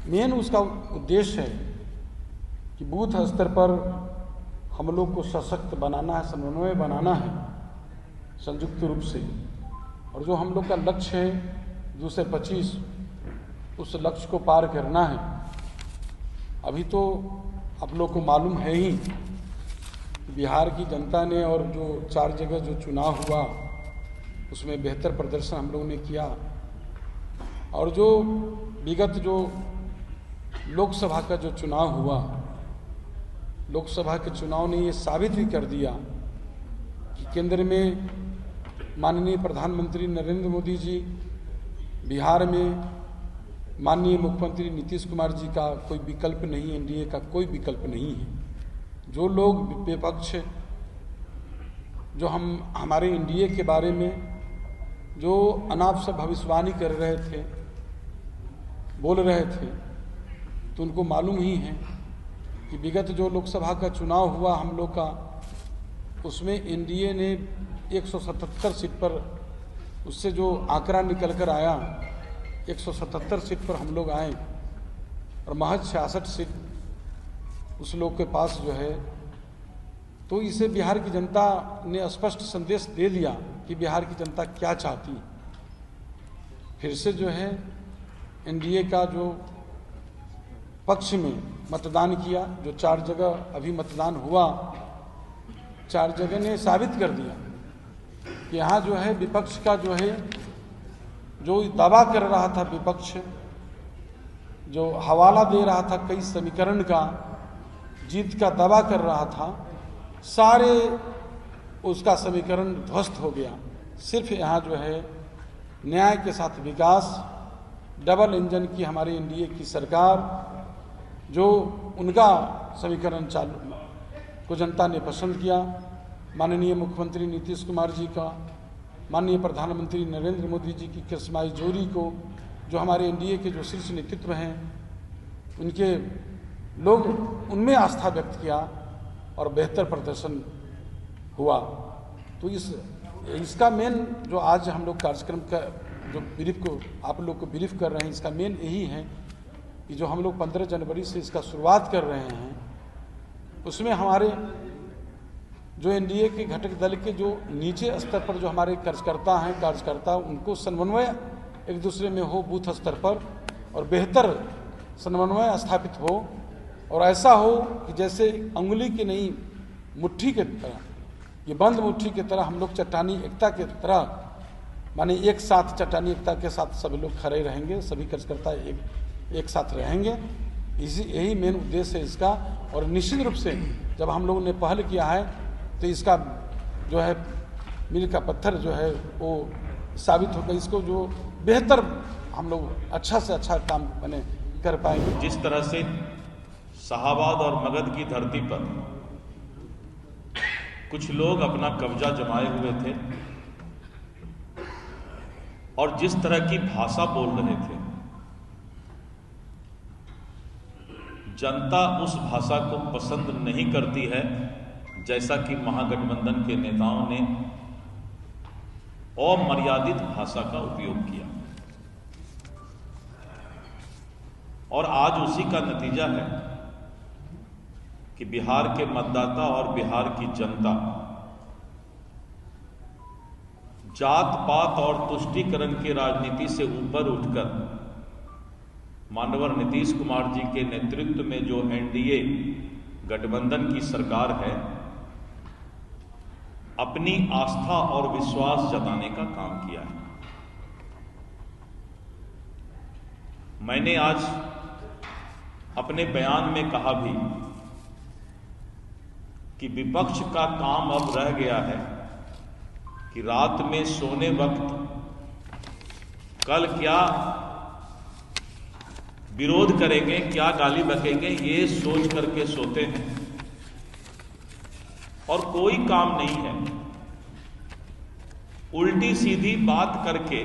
Main उसका उद्देश्य है कि बूथ स्तर पर हम लोग को सशक्त बनाना है, समन्वय बनाना है संयुक्त रूप से। और जो हम लोग का लक्ष्य है 2 से 25, उस लक्ष्य को पार करना है। अभी तो आप लोग को मालूम है ही, बिहार की जनता ने और जो 4 जगह जो चुनाव हुआ उसमें बेहतर प्रदर्शन हम लोगों ने किया। और जो विगत जो लोकसभा का जो चुनाव हुआ, लोकसभा के चुनाव ने ये साबित भी कर दिया कि केंद्र में माननीय प्रधानमंत्री नरेंद्र मोदी जी, बिहार में माननीय मुख्यमंत्री नीतीश कुमार जी का कोई विकल्प नहीं, एनडीए का कोई विकल्प नहीं है। जो लोग विपक्ष, जो हमारे एनडीए के बारे में जो अनाप से भविष्यवाणी कर रहे थे, बोल रहे थे, तो उनको मालूम ही है कि विगत जो लोकसभा का चुनाव हुआ हम लोग का, उसमें एनडीए ने 177 सीट पर, उससे जो आंकड़ा निकल कर आया 177 सीट पर हम लोग आए और महज 66 सीट उस लोग के पास जो है। तो इसे बिहार की जनता ने स्पष्ट संदेश दे दिया कि बिहार की जनता क्या चाहती है। फिर से जो है एनडीए का जो पक्ष में मतदान किया, जो 4 जगह अभी मतदान हुआ, 4 जगह ने साबित कर दिया कि यहाँ जो है विपक्ष का जो है, जो दावा कर रहा था विपक्ष, जो हवाला दे रहा था कई समीकरण का, जीत का दावा कर रहा था, सारे उसका समीकरण ध्वस्त हो गया। सिर्फ यहाँ जो है न्याय के साथ विकास, डबल इंजन की हमारी एनडीए की सरकार, जो उनका समीकरण चालू को जनता ने पसंद किया। माननीय मुख्यमंत्री नीतीश कुमार जी का, माननीय प्रधानमंत्री नरेंद्र मोदी जी की करिश्माई जोड़ी को, जो हमारे एनडीए के जो शीर्ष नेतृत्व हैं, उनके लोग उनमें आस्था व्यक्त किया और बेहतर प्रदर्शन हुआ। तो इसका मेन जो आज हम लोग कार्यक्रम का जो ब्रीफ को आप लोग को ब्रीफ कर रहे हैं, इसका मेन यही है कि जो हम लोग 15 जनवरी से इसका शुरुआत कर रहे हैं, उसमें हमारे जो एनडीए के घटक दल के जो नीचे स्तर पर जो हमारे कार्यकर्ता उनको समन्वय एक दूसरे में हो बूथ स्तर पर, और बेहतर समन्वय स्थापित हो। और ऐसा हो कि जैसे अंगुली की नहीं मुट्ठी के तरह, ये बंद मुट्ठी की तरह हम लोग चट्टानी एकता के तरह, माने एक साथ चट्टानी एकता के साथ सभी लोग खड़े रहेंगे, सभी कार्यकर्ता एक साथ रहेंगे। यही मेन उद्देश्य है इसका। और निश्चित रूप से जब हम लोगों ने पहल किया है तो इसका जो है मील का पत्थर जो है वो साबित होगा। इसको जो बेहतर हम लोग अच्छा से अच्छा काम बने कर पाएंगे। जिस तरह से शाहाबाद और मगध की धरती पर कुछ लोग अपना कब्जा जमाए हुए थे और जिस तरह की भाषा बोल रहे थे, जनता उस भाषा को पसंद नहीं करती है, जैसा कि महागठबंधन के नेताओं ने अमर्यादित भाषा का उपयोग किया। और आज उसी का नतीजा है कि बिहार के मतदाता और बिहार की जनता जात पात और तुष्टीकरण की राजनीति से ऊपर उठकर माननीय नीतीश कुमार जी के नेतृत्व में जो एनडीए गठबंधन की सरकार है, अपनी आस्था और विश्वास जताने का काम किया है। मैंने आज अपने बयान में कहा भी कि विपक्ष का काम अब रह गया है कि रात में सोने वक्त कल क्या विरोध करेंगे, क्या गाली बकेंगे, ये सोच करके सोते हैं और कोई काम नहीं है। उल्टी सीधी बात करके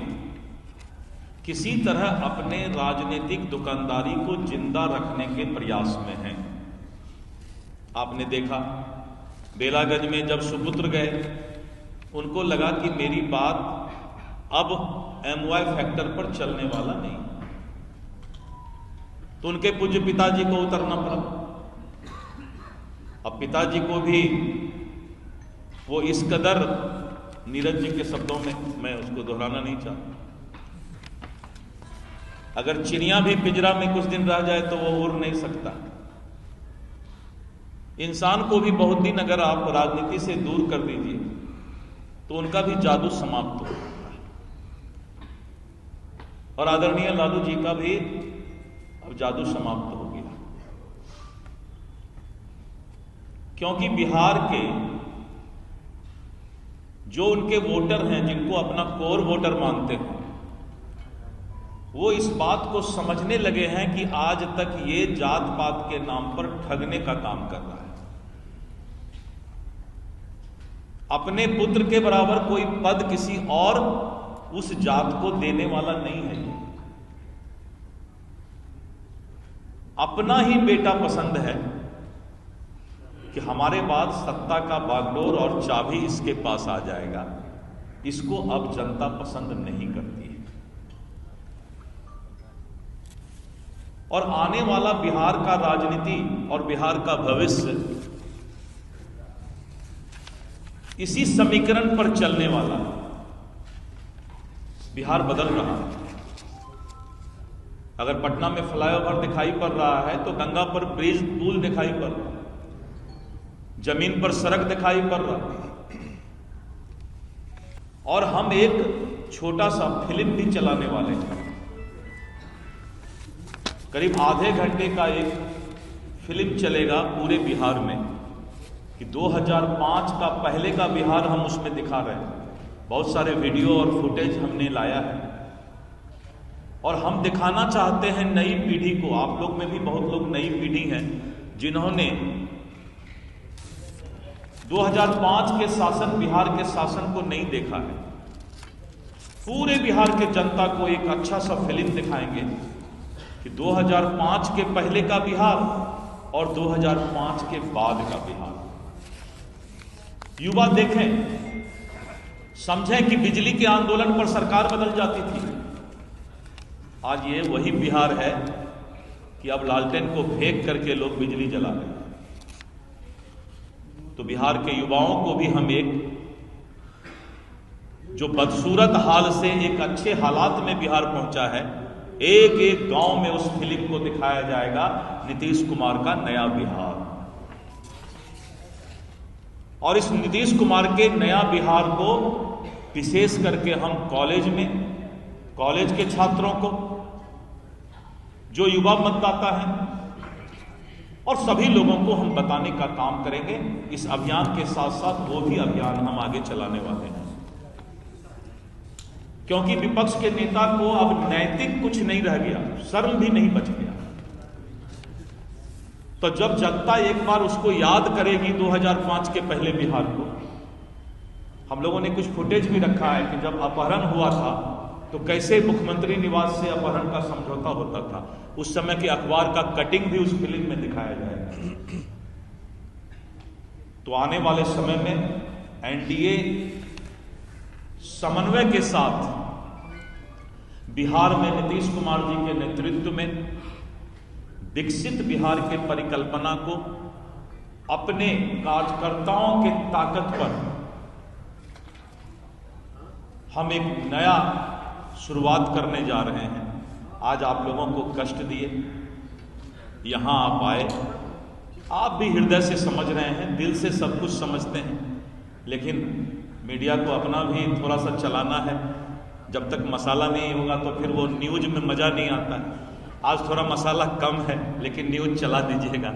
किसी तरह अपने राजनीतिक दुकानदारी को जिंदा रखने के प्रयास में हैं। आपने देखा बेलागंज में जब सुपुत्र गए, उनको लगा कि मेरी बात अब एमवाई फैक्टर पर चलने वाला नहीं। तो उनके पूज्य पिताजी को उतरना पड़ा। अब पिताजी को भी वो इस कदर, नीरज जी के शब्दों में, मैं उसको दोहराना नहीं चाहता, अगर चिड़िया भी पिंजरा में कुछ दिन रह जाए तो वो उड़ नहीं सकता। इंसान को भी बहुत दिन अगर आप राजनीति से दूर कर दीजिए तो उनका भी जादू समाप्त हो जाता है। और आदरणीय लालू जी का भी अब जादू समाप्त हो गया, क्योंकि बिहार के जो उनके वोटर हैं, जिनको अपना कोर वोटर मानते हैं, वो इस बात को समझने लगे हैं कि आज तक ये जात पात के नाम पर ठगने का काम कर रहा है। अपने पुत्र के बराबर कोई पद किसी और उस जात को देने वाला नहीं है। ये अपना ही बेटा पसंद है कि हमारे बाद सत्ता का बागडोर और चाबी इसके पास आ जाएगा। इसको अब जनता पसंद नहीं करती है। और आने वाला बिहार का राजनीति और बिहार का भविष्य इसी समीकरण पर चलने वाला है। बिहार बदल रहा है। अगर पटना में फ्लाईओवर दिखाई पड़ रहा है तो गंगा पर ब्रिज पुल दिखाई पड़ रहा है, जमीन पर सड़क दिखाई पड़ रहा है। और हम एक छोटा सा फिल्म भी चलाने वाले हैं। करीब आधे घंटे का एक फिल्म चलेगा पूरे बिहार में, कि 2005 का पहले का बिहार हम उसमें दिखा रहे हैं। बहुत सारे वीडियो और फुटेज हमने लाया है और हम दिखाना चाहते हैं नई पीढ़ी को। आप लोग में भी बहुत लोग नई पीढ़ी हैं जिन्होंने 2005 के शासन, बिहार के शासन को नहीं देखा है। पूरे बिहार के जनता को एक अच्छा सा फिल्म दिखाएंगे कि 2005 के पहले का बिहार और 2005 के बाद का बिहार। युवा देखें, समझें कि बिजली के आंदोलन पर सरकार बदल जाती थी। आज ये वही बिहार है कि अब लालटेन को फेंक करके लोग बिजली जला रहे हैं। तो बिहार के युवाओं को भी हम एक जो बदसूरत हाल से एक अच्छे हालात में बिहार पहुंचा है, एक एक गांव में उस फिल्म को दिखाया जाएगा, नीतीश कुमार का नया बिहार। और इस नीतीश कुमार के नया बिहार को विशेष करके हम कॉलेज में, कॉलेज के छात्रों को, जो युवा मतदाता हैं और सभी लोगों को हम बताने का काम करेंगे। इस अभियान के साथ साथ वो भी अभियान हम आगे चलाने वाले हैं, क्योंकि विपक्ष के नेता को अब नैतिक कुछ नहीं रह गया, शर्म भी नहीं बच गया। तो जब जनता एक बार उसको याद करेगी 2005 के पहले बिहार को, हम लोगों ने कुछ फुटेज भी रखा है कि जब अपहरण हुआ था तो कैसे मुख्यमंत्री निवास से अपहरण का समझौता होता था। उस समय के अखबार का कटिंग भी उस फिल्म में दिखाया जाएगा। तो आने वाले समय में एनडीए समन्वय के साथ बिहार में नीतीश कुमार जी के नेतृत्व में विकसित बिहार के परिकल्पना को अपने कार्यकर्ताओं के ताकत पर हम एक नया शुरुआत करने जा रहे हैं। आज आप लोगों को कष्ट दिए, यहां आप आए, आप भी हृदय से समझ रहे हैं, दिल से सब कुछ समझते हैं, लेकिन मीडिया को अपना भी थोड़ा सा चलाना है। जब तक मसाला नहीं होगा तो फिर वो न्यूज में मजा नहीं आता है। आज थोड़ा मसाला कम है लेकिन न्यूज चला दीजिएगा।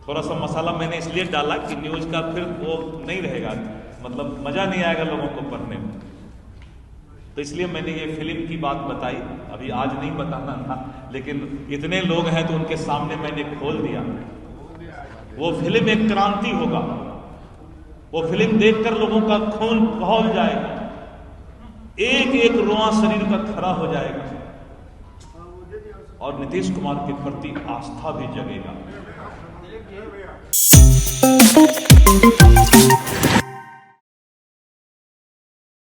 थोड़ा सा मसाला मैंने इसलिए डाला कि न्यूज का फिर वो नहीं रहेगा, मतलब मजा नहीं आएगा लोगों को पढ़ने में। तो इसलिए मैंने ये फिल्म की बात बताई। अभी आज नहीं बताना था, लेकिन इतने लोग हैं तो उनके सामने मैंने खोल दिया। वो फिल्म एक क्रांति होगा। वो फिल्म देखकर लोगों का खून खौल जाएगा, एक एक रोआ शरीर का खड़ा हो जाएगा और नीतीश कुमार के प्रति आस्था भी जगेगा।